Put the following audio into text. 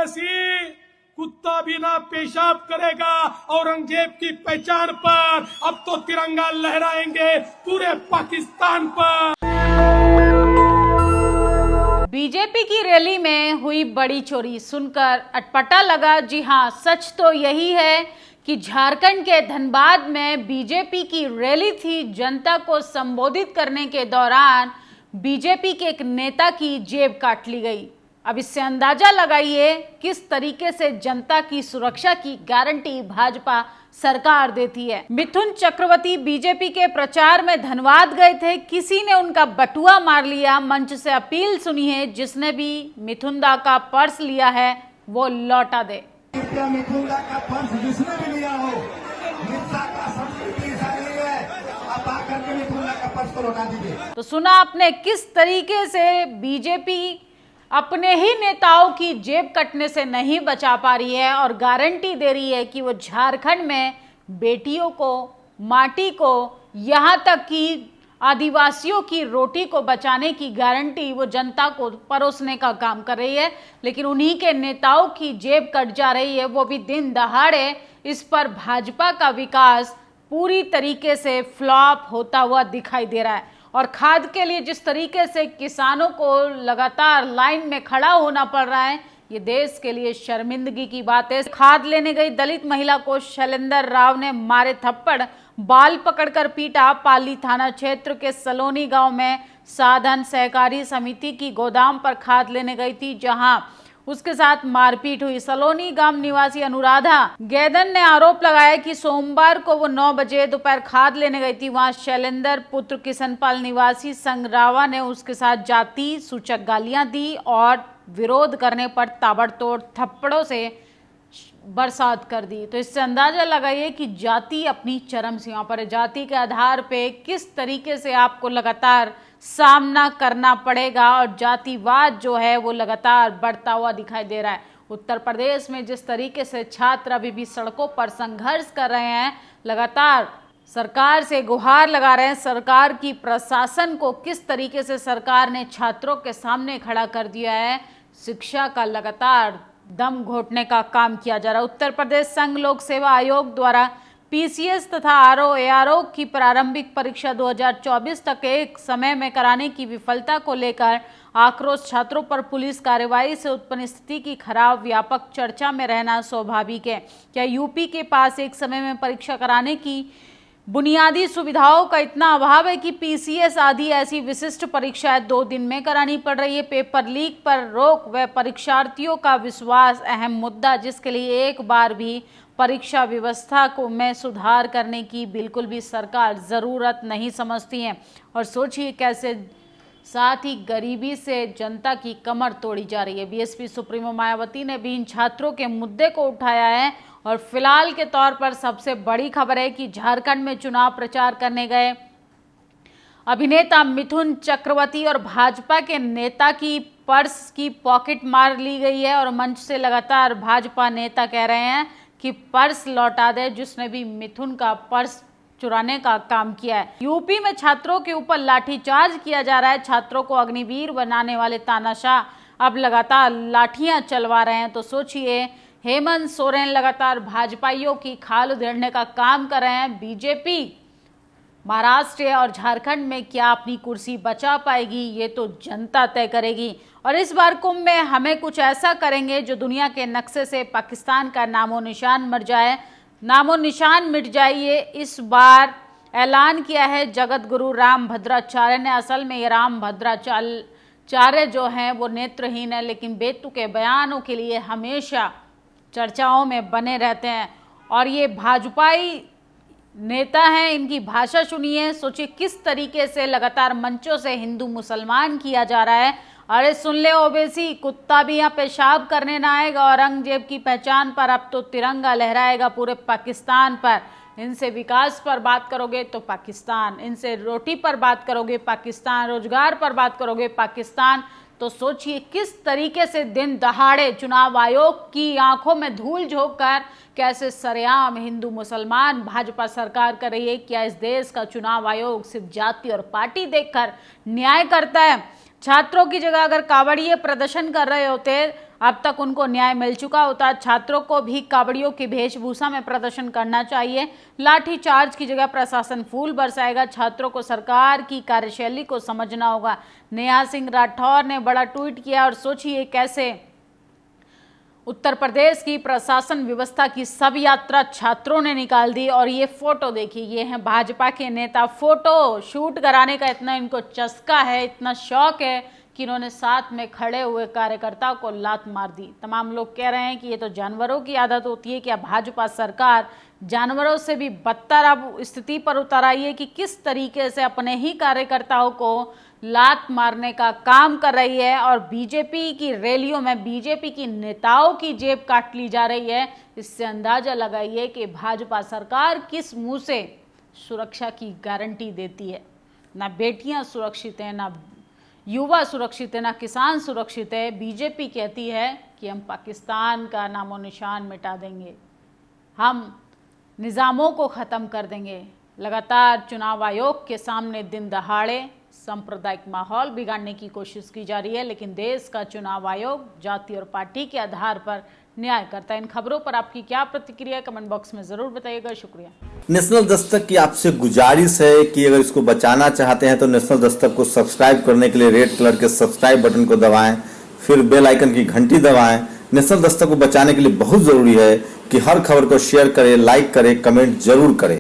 आदिवासी कुत्ता भी ना पेशाब करेगा औरंगजेब की पहचान पर। अब तो तिरंगा लहराएंगे पूरे पाकिस्तान पर। बीजेपी की रैली में हुई बड़ी चोरी सुनकर अटपटा लगा। जी हां, सच तो यही है कि झारखंड के धनबाद में बीजेपी की रैली थी। जनता को संबोधित करने के दौरान बीजेपी के एक नेता की जेब काट ली गई। अब इससे अंदाजा लगाइए किस तरीके से जनता की सुरक्षा की गारंटी भाजपा सरकार देती है। मिथुन चक्रवर्ती बीजेपी के प्रचार में धनबाद गए थे। किसी ने उनका बटुआ मार लिया। मंच से अपील सुनिए, जिसने भी मिथुन दा का पर्स लिया है वो लौटा दे। मिथुन दा का पर्स जिसने भी लिया हो, मिर्जा का संस्कृति ऐसा नहीं है, आप आकर के मिथुन दा का पर्स को लौटा दीजिए। तो सुना आपने किस तरीके से बीजेपी अपने ही नेताओं की जेब कटने से नहीं बचा पा रही है और गारंटी दे रही है कि वो झारखंड में बेटियों को, माटी को, यहाँ तक कि आदिवासियों की रोटी को बचाने की गारंटी वो जनता को परोसने का काम कर रही है। लेकिन उन्हीं के नेताओं की जेब कट जा रही है, वो भी दिन दहाड़े। इस पर भाजपा का विकास पूरी तरीके से फ्लॉप होता हुआ दिखाई दे रहा है। और खाद के लिए जिस तरीके से किसानों को लगातार लाइन में खड़ा होना पड़ रहा है, ये देश के लिए शर्मिंदगी की बात है। खाद लेने गई दलित महिला को शैलेंद्र राव ने मारे थप्पड़, बाल पकड़कर पीटा। पाली थाना क्षेत्र के सलोनी गांव में साधन सहकारी समिति की गोदाम पर खाद लेने गई थी, जहां उसके साथ मारपीट हुई। सलोनी गांव निवासी अनुराधा गैदन ने आरोप लगाया कि सोमवार को वो 9 बजे दोपहर खाद लेने गई थी। वहां शैलेंद्र पुत्र किशनपाल निवासी संगरावा ने उसके साथ जाति सूचक गालियां दी और विरोध करने पर ताबड़तोड़ थप्पड़ों से बरसात कर दी। तो इससे अंदाजा लगाइए कि जाति अपनी चरम सीमा पर है। जाति के आधार पे किस तरीके से आपको लगातार सामना करना पड़ेगा और जातिवाद जो है वो लगातार बढ़ता हुआ दिखाई दे रहा है। उत्तर प्रदेश में जिस तरीके से छात्र अभी भी सड़कों पर संघर्ष कर रहे हैं, लगातार सरकार से गुहार लगा रहे हैं, सरकार की प्रशासन को किस तरीके से सरकार ने छात्रों के सामने खड़ा कर दिया है, शिक्षा का लगातार दम घोटने का काम किया जा रहा है। उत्तर प्रदेश संघ लोक सेवा आयोग द्वारा पीसीएस तथा आरओ एआरओ की प्रारंभिक परीक्षा 2024 तक एक समय में कराने की विफलता को लेकर आक्रोश। छात्रों पर पुलिस कार्रवाई से उत्पन्न स्थिति की खराब व्यापक चर्चा में रहना स्वाभाविक है। क्या यूपी के पास एक समय में परीक्षा कराने की बुनियादी सुविधाओं का इतना अभाव है कि पीसीएस आदि ऐसी विशिष्ट परीक्षाएं 2 दिन में करानी पड़ रही है? पेपर लीक पर रोक व परीक्षार्थियों का विश्वास अहम मुद्दा, जिसके लिए एक बार भी परीक्षा व्यवस्था को में सुधार करने की बिल्कुल भी सरकार ज़रूरत नहीं समझती है। और सोचिए कैसे साथ ही गरीबी से जनता की कमर तोड़ी जा रही है। बीएसपी सुप्रीमो मायावती ने भी इन छात्रों के मुद्दे को उठाया है। और फिलहाल के तौर पर सबसे बड़ी खबर है कि झारखंड में चुनाव प्रचार करने गए अभिनेता मिथुन चक्रवर्ती और भाजपा के नेता की पर्स की पॉकेट मार ली गई है। और मंच से लगातार भाजपा नेता कह रहे हैं कि पर्स लौटा दे जिसने भी मिथुन का पर्स चुराने का काम किया है। यूपी में छात्रों के ऊपर लाठीचार्ज किया जा रहा है। छात्रों को अग्निवीर बनाने वाले तानाशाह अब लगातार लाठियां चलवा रहे हैं। तो सोचिए, हेमंत सोरेन लगातार भाजपाइयों की खाल उधेड़ने का काम कर रहे हैं। बीजेपी महाराष्ट्र और झारखंड में क्या अपनी कुर्सी बचा पाएगी, ये तो जनता तय करेगी। और इस बार कुंभ में हमें कुछ ऐसा करेंगे जो दुनिया के नक्शे से पाकिस्तान का नामो निशान मिट जाए। ये इस बार ऐलान किया है जगत गुरु राम भद्राचार्य ने। असल में ये राम भद्राचार्य जो हैं वो नेत्रहीन है, लेकिन बेतुके बयानों के लिए हमेशा चर्चाओं में बने रहते हैं। और ये भाजपाई नेता हैं, इनकी भाषा सुनिए। सोचिए किस तरीके से लगातार मंचों से हिंदू मुसलमान किया जा रहा है। अरे सुन ले ओबीसी, कुत्ता भी यहाँ पेशाब करने ना आएगा। औरंगजेब की पहचान पर अब तो तिरंगा लहराएगा पूरे पाकिस्तान पर। इनसे विकास पर बात करोगे तो पाकिस्तान, इनसे रोटी पर बात करोगे पाकिस्तान, रोजगार पर बात करोगे पाकिस्तान। तो सोचिए किस तरीके से दिन दहाड़े चुनाव आयोग की आंखों में धूल झोंककर कैसे सरेआम हिंदू मुसलमान भाजपा सरकार कर रही है। क्या इस देश का चुनाव आयोग सिर्फ जाति और पार्टी देखकर न्याय करता है? छात्रों की जगह अगर कांवड़िए प्रदर्शन कर रहे होते अब तक उनको न्याय मिल चुका होता। छात्रों को भी कावड़ियों की वेशभूषा में प्रदर्शन करना चाहिए। लाठी चार्ज की जगह प्रशासन फूल बरसाएगा। छात्रों को सरकार की कार्यशैली को समझना होगा। नेहा सिंह राठौर ने बड़ा ट्वीट किया और सोचिए कैसे उत्तर प्रदेश की प्रशासन व्यवस्था की सब यात्रा छात्रों ने निकाल दी। और ये फोटो देखिए, ये हैं भाजपा के नेता। फोटो शूट कराने का इतना इनको चस्का है, इतना शौक है कि इन्होंने साथ में खड़े हुए कार्यकर्ताओं को लात मार दी। तमाम लोग कह रहे हैं कि ये तो जानवरों की आदत होती है। क्या भाजपा सरकार जानवरों से भी बदतर अब स्थिति पर उतर आई है कि किस तरीके से अपने ही कार्यकर्ताओं को लात मारने का काम कर रही है और बीजेपी की रैलियों में बीजेपी की नेताओं की जेब काट ली जा रही है। इससे अंदाजा लगाइए कि भाजपा सरकार किस मुंह से सुरक्षा की गारंटी देती है। ना बेटियां सुरक्षित हैं, ना युवा सुरक्षित है, ना किसान सुरक्षित है। बीजेपी कहती है कि हम पाकिस्तान का नामो निशान मिटा देंगे, हम निज़ामों को ख़त्म कर देंगे। लगातार चुनाव आयोग के सामने दिन दहाड़े सांप्रदायिक माहौल बिगाड़ने की कोशिश की जा रही है, लेकिन देश का चुनाव आयोग जाति और पार्टी के आधार पर न्याय करता है। इन खबरों पर आपकी क्या प्रतिक्रिया है, कमेंट बॉक्स में जरूर बताइएगा। शुक्रिया। नेशनल दस्तक की आपसे गुजारिश है कि अगर इसको बचाना चाहते हैं तो नेशनल दस्तक को सब्सक्राइब करने के लिए रेड कलर के सब्सक्राइब बटन को दबाएं, फिर बेल आइकन की घंटी दबाएं। नेशनल दस्तक को बचाने के लिए बहुत जरूरी है कि हर खबर को शेयर करें, लाइक करें, कमेंट जरूर करें।